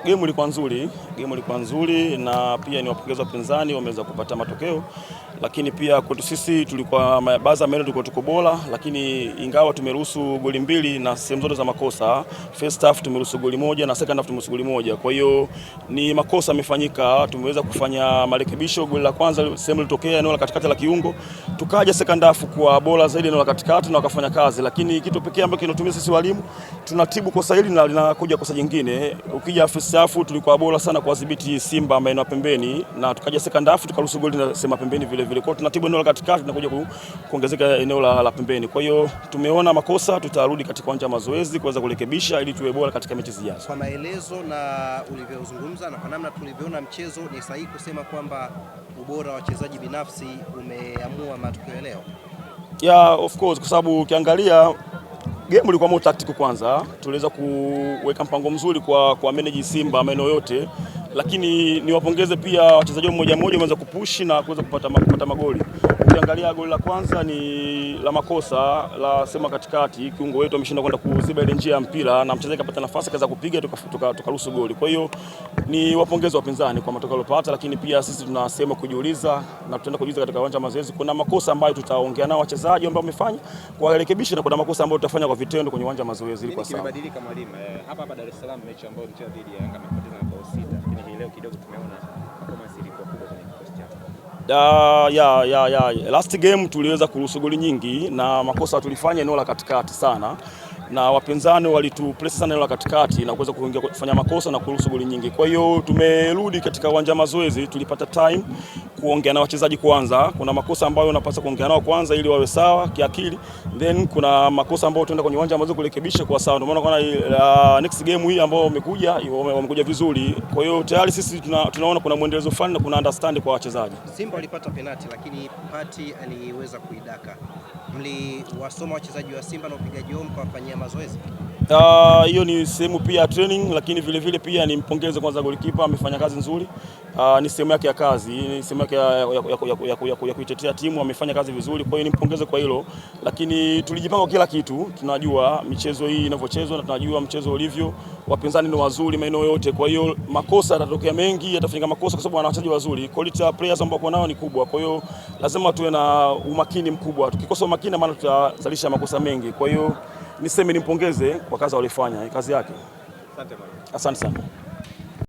Game ilikuwa nzuri na pia ni wapongeza wapinzani wameweza kupata matokeo, lakini pia kwetu sisi tulikuwa baadhi ya maeneo tulikuwa tuko bora, lakini ingawa tumeruhusu goli mbili na sehemu zote za makosa. First half tumeruhusu goli moja na second half tumeruhusu goli moja. Kwa hiyo ni makosa yamefanyika, tumeweza kufanya marekebisho. Goli la kwanza sehemu ilitokea eneo la katikati la kiungo, tukaja second half kwa bora zaidi eneo la katikati na wakafanya kazi, lakini kitu pekee ambacho kinatumia sisi walimu tunatibu kosa hili na linakuja kosa jingine. Ukija first half tulikuwa bora sana kuwadhibiti Simba maeneo pembeni, na tukaja second half tukaruhusu goli na sema pembeni vile vile. Kwa hiyo tunatibu eneo la katikati na kuja kuongezeka eneo la pembeni. Kwa hiyo tumeona makosa, tutarudi katika uwanja wa mazoezi kuweza kurekebisha ili tuwe bora katika mechi zijazo. Kwa maelezo na ulivyozungumza na kwa namna tulivyoona mchezo, ni sahihi kusema kwamba ubora wa wachezaji binafsi umeamua matokeo leo? Yeah, of course, kwa sababu ukiangalia game ilikuwa more tactical. Kwanza tuliweza kuweka mpango mzuri kwa manage Simba maeneo yote, lakini niwapongeze pia wachezaji mmoja mmoja wameweza kupush na kuweza kupata magoli. Ukiangalia goli la kwanza ni la makosa la sema katikati, kiungo wetu ameshinda kwenda kuziba ile njia ya mpira na mchezaji kapata nafasi kaza kupiga tukaruhusu goli. Kwa hiyo ni wapongeze wapinzani kwa matokeo waliyopata, lakini pia sisi tunasema kujiuliza na tutaenda kujiuliza katika uwanja wa mazoezi. Kuna makosa ambayo tutaongea nao wachezaji ambao wamefanya kwa rekebisha, na kuna makosa ambayo tutafanya kwa vitendo kwenye uwanja wa mazoezi ili kwa sababu kimebadilika mwalimu. Hapa Dar es Salaam mechi ambayo mchezo dhidi ya Yanga amepoteza na bao 6, lakini leo kidogo tumeona performance ilikuwa kubwa kwenye kikosi chako. Last game tuliweza kuruhusu goli nyingi na makosa tulifanya eneo la katikati sana, na wapinzani walitupress sana eneo la katikati na kuweza kuingia kufanya makosa na kuruhusu goli nyingi. Kwa hiyo tumerudi katika uwanja wa mazoezi, tulipata time kuongea na wachezaji kwanza. Kuna makosa ambayo unapaswa kuongea nao kwanza ili wawe sawa kiakili, then kuna makosa ambayo tuenda kwenye uwanja wa mazoezi kurekebisha kwa sawa. Ndio maana kwa next game hii ambao wamekuja vizuri. Kwa hiyo tayari sisi tunaona kuna mwendelezo fulani na kuna understand kwa wachezaji. Simba walipata penalti lakini Pati aliweza kuidaka. Mliwasoma wachezaji wa Simba na upigaji wao mkawafanyia mazoezi? Hiyo ni sehemu pia ya training, lakini vile vile pia nimpongeze kwanza goalkeeper, amefanya kazi nzuri. Ni sehemu yake ya kazi, ni sehemu yake ya kuitetea timu, amefanya kazi vizuri. Kwa hiyo nimpongeze kwa hilo, lakini tulijipanga kila kitu. Tunajua michezo hii inavyochezwa na tunajua mchezo ulivyo, wapinzani ni wazuri maeneo yote. Kwa hiyo makosa yatatokea mengi, yatafanyika makosa kwa sababu wana wachezaji wazuri. Quality ya players ambao nao ni kubwa. Kwa hiyo lazima tuwe na umakini mkubwa. Tukikosa umakini maana tutazalisha makosa mengi. Kwa hiyo niseme nimpongeze kwa kazi walifanya, kazi yake. Asante bwana. Asante sana.